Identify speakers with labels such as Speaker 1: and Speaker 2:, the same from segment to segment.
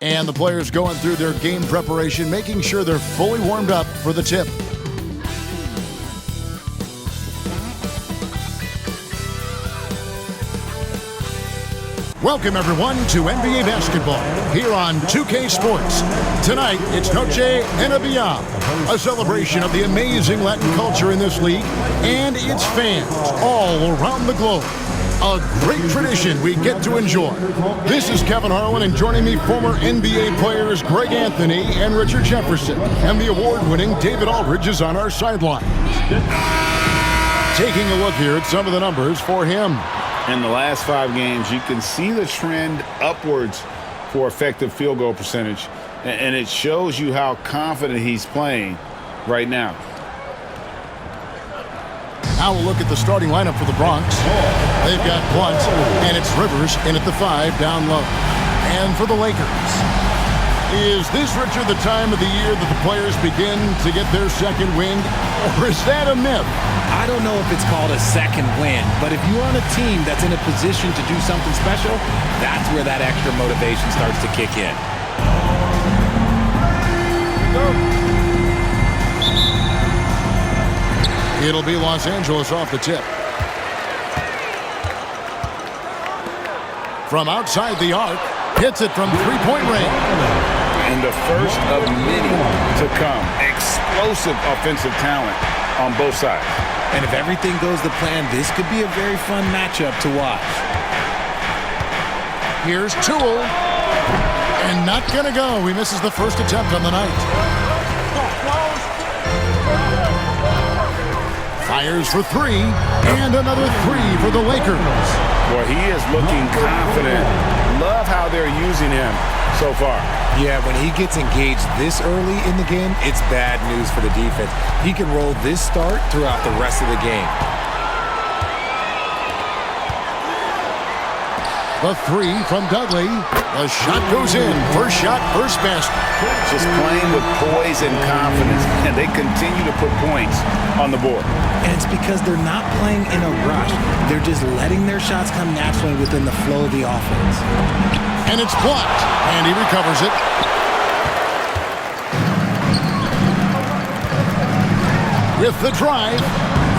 Speaker 1: And the players going through their game preparation, making sure they're fully warmed up for the tip. Welcome, everyone, to NBA basketball here on 2K Sports. Tonight, it's Noche Enabia, a celebration of the amazing Latin culture in this league and its fans all around the globe. A great tradition we get to enjoy. This is Kevin Harlan, and joining me, former NBA players Greg Anthony and Richard Jefferson. And the award-winning David Aldridge is on our sideline. Taking a look here at some of the numbers for him.
Speaker 2: In the last 5 games, you can see the trend upwards for effective field goal percentage, and it shows you how confident he's playing right now.
Speaker 1: Now we'll look at the starting lineup for the Bronx. They've got Blunt, and it's Rivers in at the 5 down low. And for the Lakers, is this, Richard, the time of the year that the players begin to get their second wind, or is that a myth?
Speaker 3: I don't know if it's called a second win, but if you're on a team that's in a position to do something special, that's where that extra motivation starts to kick in.
Speaker 1: It'll be Los Angeles off the tip. From outside the arc, hits it from three-point range.
Speaker 2: And the first of many to come. Explosive offensive talent on both sides.
Speaker 3: And if everything goes to plan, this could be a very fun matchup to watch.
Speaker 1: Here's Toole. And not going to go. He misses the first attempt on the night. Fires for 3. And another 3 for the Lakers.
Speaker 2: Well, he is looking confident. Love how they're using him so far.
Speaker 3: Yeah, when he gets engaged this early in the game, it's bad news for the defense. He can roll this start throughout the rest of the game.
Speaker 1: The 3 from Dudley. The shot goes in. First shot, first basket.
Speaker 2: Just playing with poise and confidence, and they continue to put points on the board.
Speaker 3: And it's because they're not playing in a rush. They're just letting their shots come naturally within the flow of the offense.
Speaker 1: And it's blocked, and he recovers it. With the drive,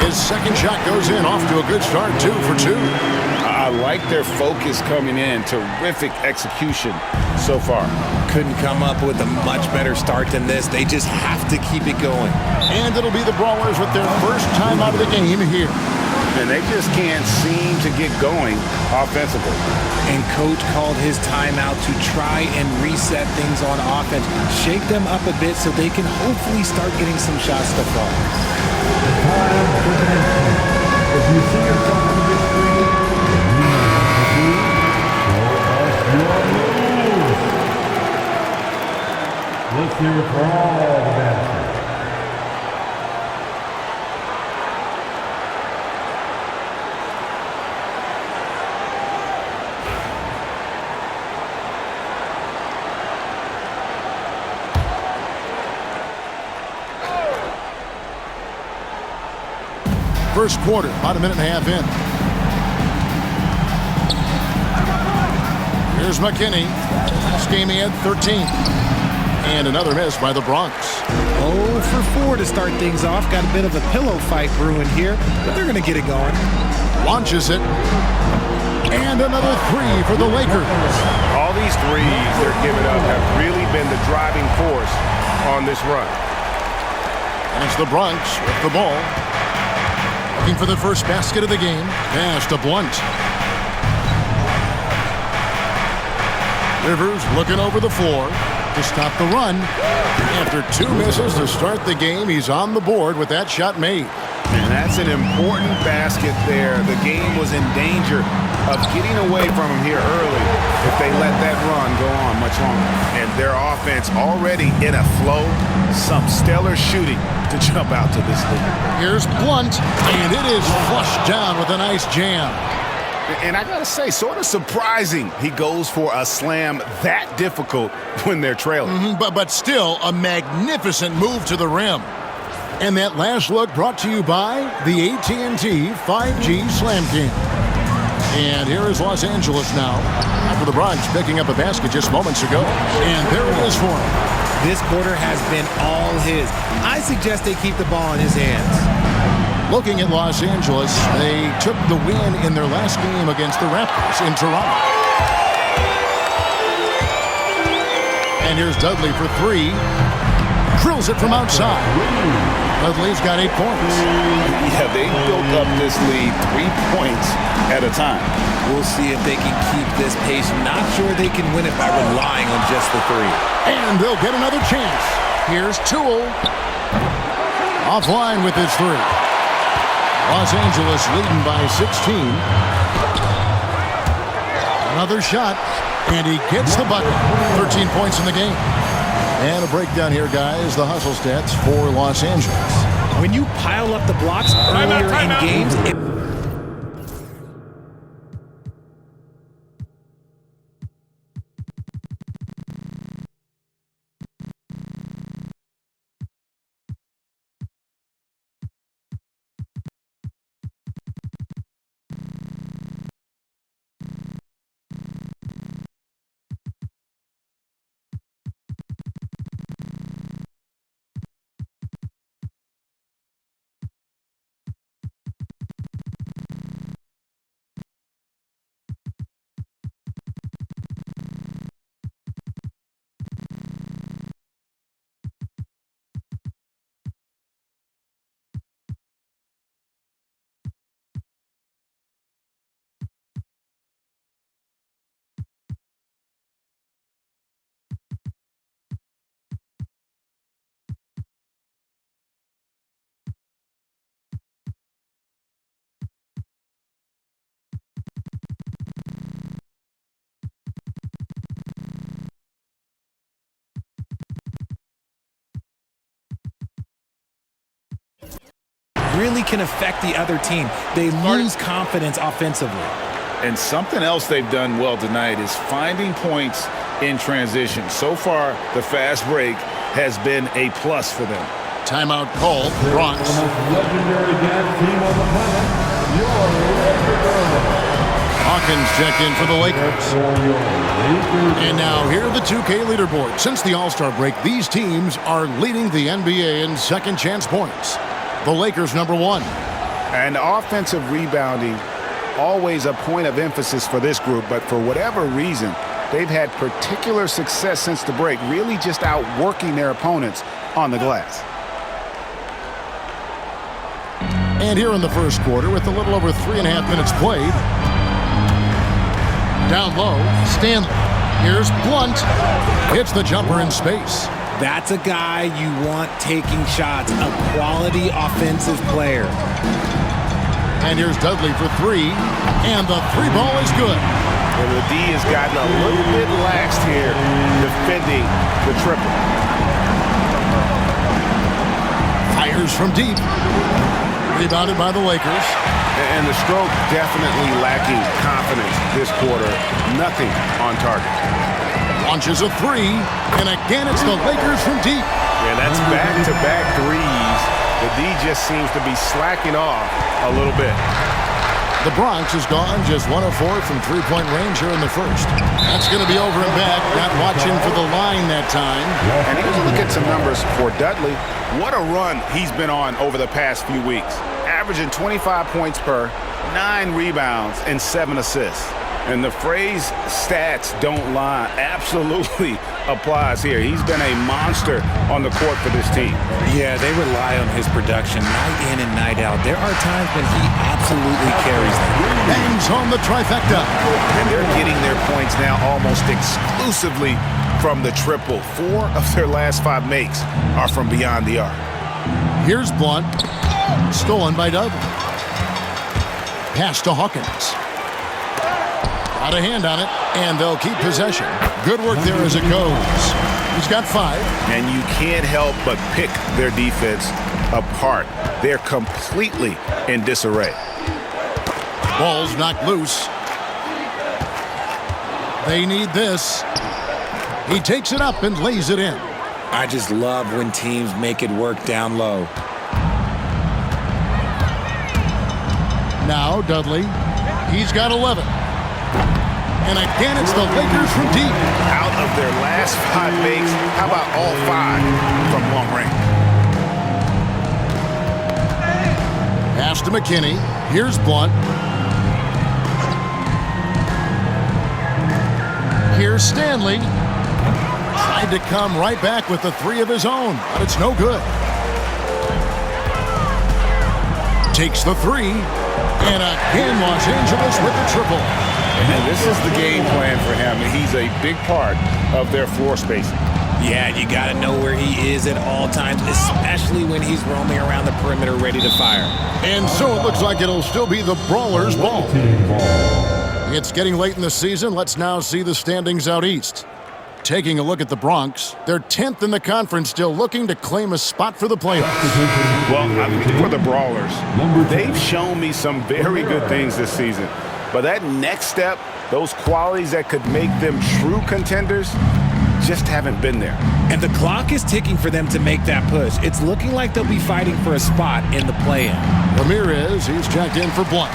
Speaker 1: his second shot goes in, off to a good start, 2 for 2.
Speaker 2: I like their focus coming in. Terrific execution so far.
Speaker 3: Couldn't come up with a much better start than this. They just have to keep it going.
Speaker 1: And it'll be the Brawlers with their first time out of the game here.
Speaker 2: And they just can't seem to get going offensively.
Speaker 3: And coach called his timeout to try and reset things on offense. Shake them up a bit so they can hopefully start getting some shots to fall.
Speaker 4: If you see yourself in victory, let's hear it for all the baskets.
Speaker 1: First quarter, about a minute and a half in. Here's McKinney. Last game he had 13. And another miss by the Bronx.
Speaker 3: 0 for 4 to start things off. Got a bit of a pillow fight brewing here, but they're going to get it going.
Speaker 1: Launches it. And another 3 for the Lakers.
Speaker 2: All these threes they're giving up have really been the driving force on this run.
Speaker 1: And it's the Bronx with the ball. Looking for the first basket of the game. Pass to Blunt. Rivers looking over the floor to stop the run. After 2 misses to start the game, he's on the board with that shot made.
Speaker 2: And that's an important basket there. The game was in danger of getting away from him here early if they let that run go on much longer. And their offense already in a flow. Some stellar shooting to jump out to this lead.
Speaker 1: Here's Blunt, and it is flushed down with a nice jam.
Speaker 2: And I gotta say, sort of surprising he goes for a slam that difficult when they're trailing.
Speaker 1: But still a magnificent move to the rim. And that last look brought to you by the AT&T 5G Slam King. And here is Los Angeles now. for the Bronx, picking up a basket just moments ago. And there it is for him.
Speaker 3: This quarter has been all his. I suggest they keep the ball in his hands.
Speaker 1: Looking at Los Angeles, they took the win in their last game against the Raptors in Toronto. And here's Dudley for three. Drills it from outside. Dudley's got 8 points.
Speaker 2: Yeah, they built up this lead 3 points at a time.
Speaker 3: We'll see if they can keep this pace. Not sure they can win it by relying on just the three.
Speaker 1: And they'll get another chance. Here's Toole. Offline with his three. Los Angeles leading by 16. Another shot, and he gets the bucket. 13 points in the game. And a breakdown here, guys. The hustle stats for Los Angeles.
Speaker 3: When you pile up the blocks earlier in games, really can affect the other team. They lose confidence offensively.
Speaker 2: And something else they've done well tonight is finding points in transition. So far, the fast break has been a plus for them.
Speaker 1: Timeout called. Bronx.
Speaker 4: The most legendary dance team on the planet, your Lakers.
Speaker 1: Hawkins checked in for the Lakers. And now here are the 2K leaderboard. Since the All-Star break, these teams are leading the NBA in second chance points. The Lakers #1.
Speaker 2: And offensive rebounding, always a point of emphasis for this group, but for whatever reason, they've had particular success since the break, really just outworking their opponents on the glass.
Speaker 1: And here in the first quarter, with a little over 3.5 minutes played, down low, Stanley. Here's Blunt. Hits the jumper in space.
Speaker 3: That's a guy you want taking shots, a quality offensive player.
Speaker 1: And here's Dudley for three, and the three ball is good.
Speaker 2: Well, the D has gotten a little bit laxed here defending the triple.
Speaker 1: Fires from deep. Rebounded by the Lakers.
Speaker 2: And the stroke definitely lacking confidence this quarter. Nothing on target.
Speaker 1: Launches a three, and again it's the Lakers from deep.
Speaker 2: Yeah, that's back-to-back threes. The D just seems to be slacking off a little bit.
Speaker 1: The Bronx has gone just 1 of 4 from three-point range here in the first. That's going to be over and back. Not watching for the line that time.
Speaker 2: And here's a look at some numbers for Dudley. What a run he's been on over the past few weeks. Averaging 25 points per, 9 rebounds, and 7 assists. And the phrase stats don't lie absolutely applies here. He's been a monster on the court for this team.
Speaker 3: Yeah, they rely on his production night in and night out. There are times when he absolutely carries them.
Speaker 1: Bangs home the trifecta.
Speaker 2: And they're getting their points now almost exclusively from the triple. 4 of their last 5 makes are from beyond the arc.
Speaker 1: Here's Blunt. Stolen by Dudley. Pass to Hawkins. Out of hand on it, and they'll keep possession. Good work there as it goes. He's got 5.
Speaker 2: And you can't help but pick their defense apart. They're completely in disarray.
Speaker 1: Ball's knocked loose. They need this. He takes it up and lays it in.
Speaker 3: I just love when teams make it work down low.
Speaker 1: Now Dudley. He's got 11. And again, it's the Lakers from deep.
Speaker 2: Out of their last 5 makes, how about all 5 from long range?
Speaker 1: Pass to McKinney. Here's Blunt. Here's Stanley. Tried to come right back with the 3 of his own, but it's no good. Takes the 3. And again, Los Angeles with the triple.
Speaker 2: And this is the game plan for him. He's a big part of their floor spacing.
Speaker 3: Yeah, you got to know where he is at all times, especially when he's roaming around the perimeter ready to fire.
Speaker 1: And so it looks like it'll still be the Brawlers' ball. It's getting late in the season. Let's now see the standings out east. Taking a look at the Bronx, they're 10th in the conference, still looking to claim a spot for the playoffs.
Speaker 2: Well, for the Brawlers, they've shown me some very good things this season. But that next step, those qualities that could make them true contenders, just haven't been there.
Speaker 3: And the clock is ticking for them to make that push. It's looking like they'll be fighting for a spot in the play-in.
Speaker 1: Ramirez, he's checked in for Blunt.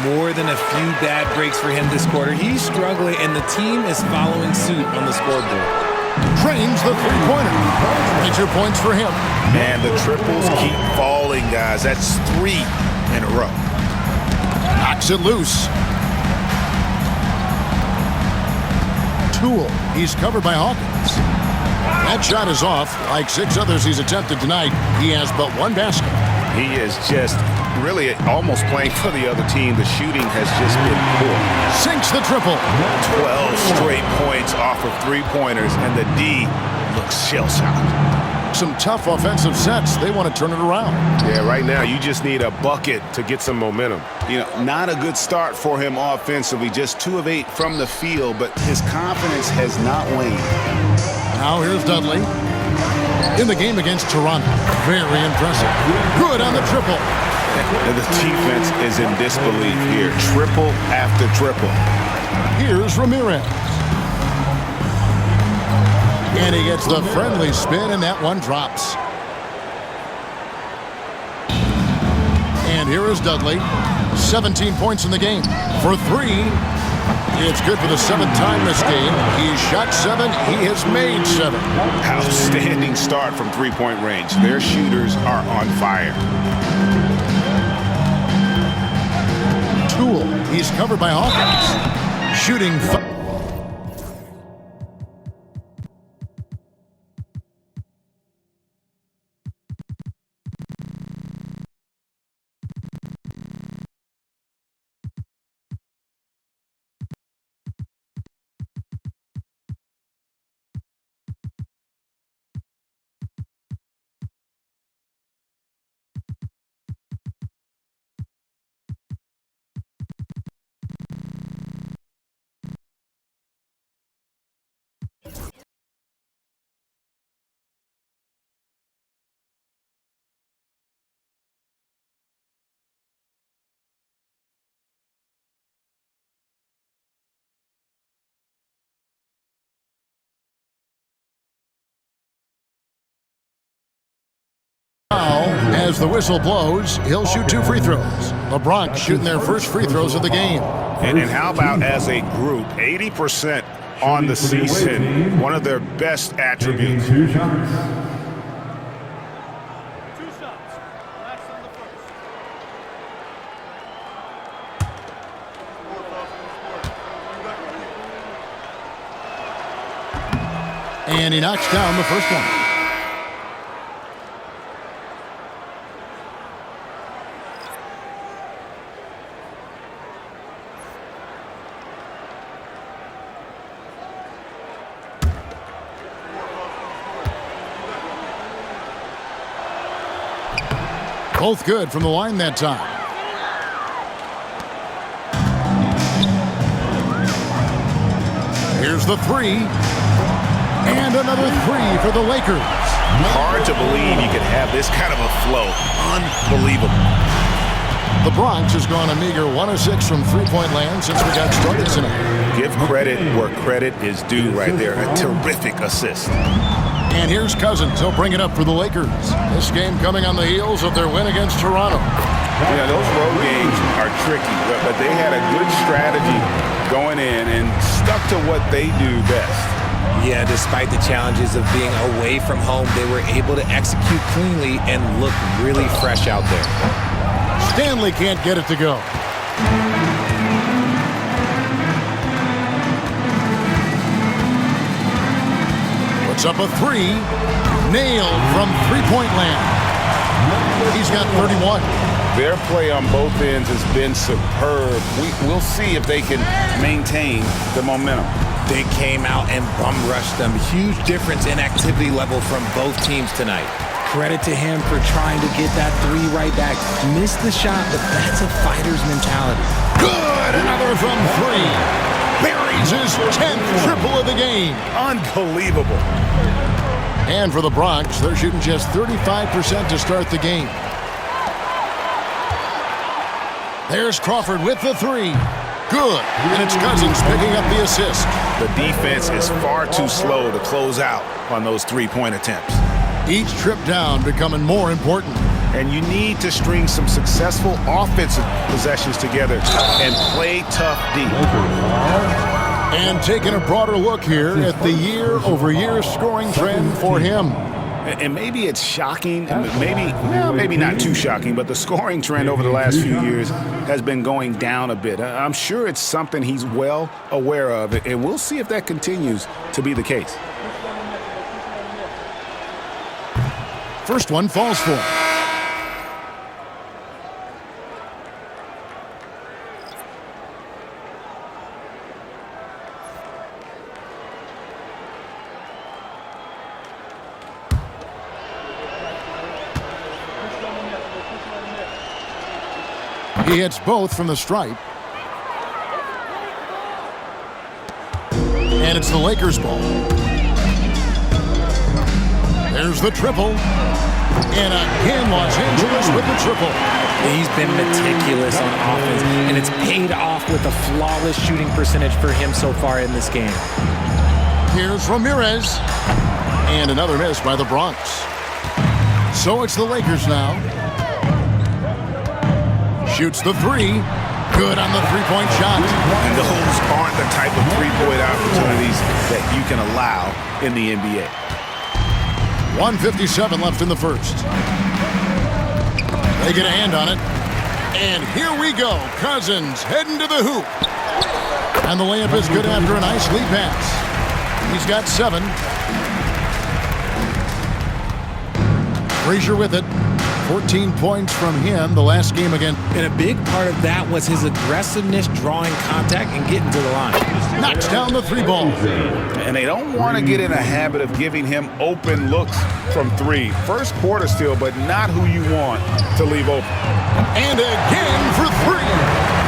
Speaker 3: More than a few bad breaks for him this quarter. He's struggling, and the team is following suit on the scoreboard.
Speaker 1: Trains the three-pointer. 22 points for him.
Speaker 2: Man, the triples keep falling, guys. That's 3 in a row.
Speaker 1: Knocks it loose. Toole, he's covered by Hawkins. That shot is off. Like 6 others he's attempted tonight, he has but 1 basket.
Speaker 2: He is just really almost playing for the other team. The shooting has just been poor.
Speaker 1: Sinks the triple.
Speaker 2: 12 straight points off of 3-pointers, and the D looks shell-shocked.
Speaker 1: Some tough offensive sets. They want to turn it around.
Speaker 2: Yeah, right now you just need a bucket to get some momentum. You know, not a good start for him offensively. Just 2 of 8 from the field, but his confidence has not waned.
Speaker 1: Now here's Dudley. In the game against Toronto. Very impressive. Good on the triple.
Speaker 2: And the defense is in disbelief here. Triple after triple.
Speaker 1: Here's Ramirez. And he gets the friendly spin, and that one drops. And here is Dudley. 17 points in the game. For 3, it's good for the 7th time this game. He's shot 7. He has made 7.
Speaker 2: Outstanding start from 3-point range. Their shooters are on fire.
Speaker 1: Toole, he's covered by Hawkins. Shooting. As the whistle blows, he'll shoot 2 free throws. The Bronx shooting their first free throws of the game.
Speaker 2: And how about as a group, 80% on the season, one of their best attributes.
Speaker 4: 2 shots.
Speaker 5: Last on the first.
Speaker 1: And he knocks down the first one. Both good from the line that time. Here's the 3. And another 3 for the Lakers.
Speaker 2: Hard to believe you could have this kind of a flow. Unbelievable.
Speaker 1: The Bronx has gone a meager 1 of 6 from three-point land since we got started tonight.
Speaker 2: Give credit where credit is due right there. A terrific assist.
Speaker 1: And here's Cousins. He'll bring it up for the Lakers. This game coming on the heels of their win against Toronto.
Speaker 2: Yeah, those road games are tricky, but they had a good strategy going in and stuck to what they do best.
Speaker 3: Yeah, despite the challenges of being away from home, they were able to execute cleanly and look really fresh out there.
Speaker 1: Stanley can't get it to go. Puts up a three. Nailed from three-point land. He's got 31.
Speaker 2: Their play on both ends has been superb. We'll see if they can maintain the momentum.
Speaker 3: They came out and bum rushed them. Huge difference in activity level from both teams tonight. Credit to him for trying to get that three right back. Missed the shot, but that's a fighter's mentality.
Speaker 1: Good! Another from three. Buries his 10th triple of the game.
Speaker 2: Unbelievable.
Speaker 1: And for the Bronx, they're shooting just 35% to start the game. There's Crawford with the three. Good. And it's Cousins picking up the assist.
Speaker 2: The defense is far too slow to close out on those three-point attempts.
Speaker 1: Each trip down becoming more important.
Speaker 2: And you need to string some successful offensive possessions together and play tough deep.
Speaker 1: And taking a broader look here at the year-over-year scoring trend for him.
Speaker 2: And maybe it's shocking, maybe not too shocking, but the scoring trend over the last few years has been going down a bit. I'm sure it's something he's well aware of, and we'll see if that continues to be the case.
Speaker 1: First one falls for him. He hits both from the stripe. And it's the Lakers' ball. There's the triple. And again, Los Angeles with the triple.
Speaker 3: He's been meticulous on offense, and it's paid off with a flawless shooting percentage for him so far in this game.
Speaker 1: Here's Ramirez. And another miss by the Bronx. So it's the Lakers now. Shoots the three. Good on the three-point shot.
Speaker 2: And those aren't the type of three-point opportunities that you can allow in the NBA.
Speaker 1: 1:57 left in the first. They get a hand on it. And here we go. Cousins heading to the hoop. And the layup is good after a nice lead pass. He's got 7. Frazier with it. 14 points from him the last game again.
Speaker 3: And a big part of that was his aggressiveness, drawing contact, and getting to the line.
Speaker 1: Knocks down the three ball.
Speaker 2: And they don't want to get in a habit of giving him open looks from three. First quarter still, but not who you want to leave open.
Speaker 1: And again for three.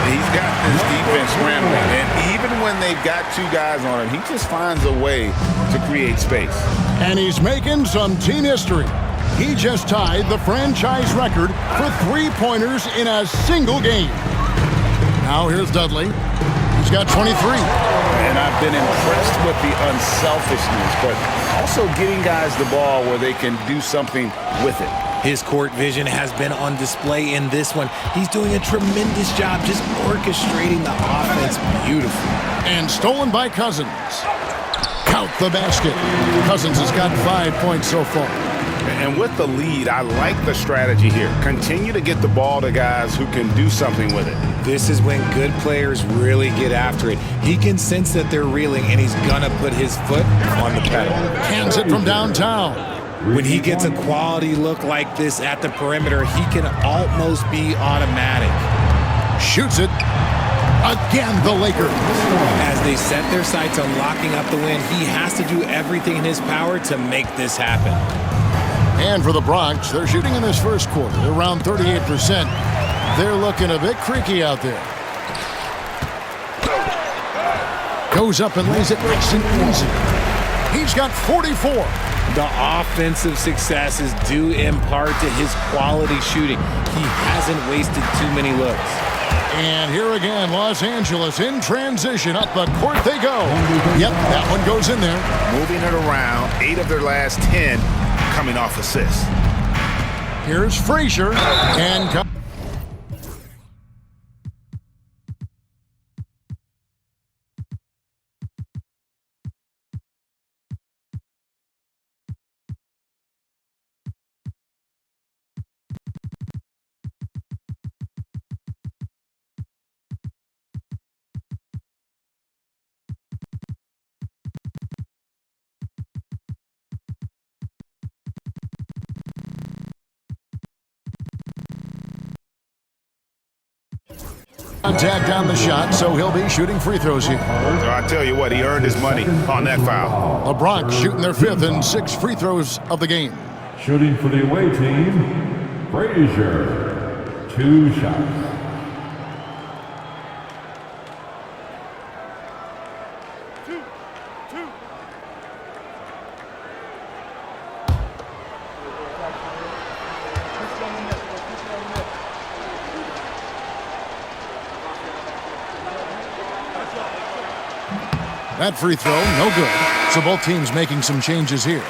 Speaker 2: He's got this defense scrambling, and even when they've got two guys on him, he just finds a way to create space.
Speaker 1: And he's making some team history. He just tied the franchise record for three-pointers in a single game. Now here's Dudley. He's got 23.
Speaker 2: And I've been impressed with the unselfishness, but also getting guys the ball where they can do something with it.
Speaker 3: His court vision has been on display in this one. He's doing a tremendous job just orchestrating the offense beautifully.
Speaker 1: And stolen by Cousins. Count the basket. Cousins has got 5 points so far.
Speaker 2: And with the lead, I like the strategy here. Continue to get the ball to guys who can do something with it.
Speaker 3: This is when good players really get after it. He can sense that they're reeling, and he's gonna put his foot on the pedal.
Speaker 1: Hands it from downtown.
Speaker 3: When he gets a quality look like this at the perimeter, he can almost be automatic.
Speaker 1: Shoots it. Again, the Lakers.
Speaker 3: As they set their sights on locking up the win, he has to do everything in his power to make this happen.
Speaker 1: And for the Bronx, they're shooting in this first quarter. They're around 38%. They're looking a bit creaky out there. Goes up and lays it nice and easy. He's got 44.
Speaker 3: The offensive success is due in part to his quality shooting. He hasn't wasted too many looks.
Speaker 1: And here again, Los Angeles in transition. Up the court they go. Yep, that one goes in there.
Speaker 2: Moving it around, 8 of their last 10 coming off assists.
Speaker 1: Here's Frazier. And Contact on the shot, so he'll be shooting free throws here.
Speaker 2: So I tell you what, he earned his money on that foul.
Speaker 1: The Bronx shooting their 5th and 6th free throws of the game.
Speaker 4: Shooting for the away team, Frazier. 2 shots.
Speaker 1: That free throw, no good. So both teams making some changes here.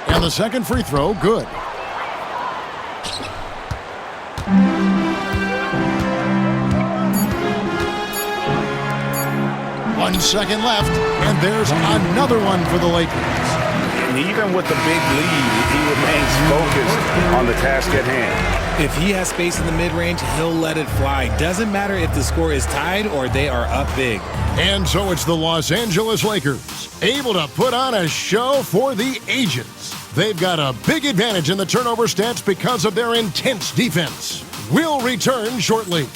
Speaker 1: And the second free throw, good. One second left, and there's another one for the Lakers.
Speaker 2: And even with the big lead, he remains focused on the task at hand.
Speaker 3: If he has space in the mid-range, he'll let it fly. Doesn't matter if the score is tied or they are up big.
Speaker 1: And so it's the Los Angeles Lakers, able to put on a show for the ages. They've got a big advantage in the turnover stats because of their intense defense. We'll return shortly.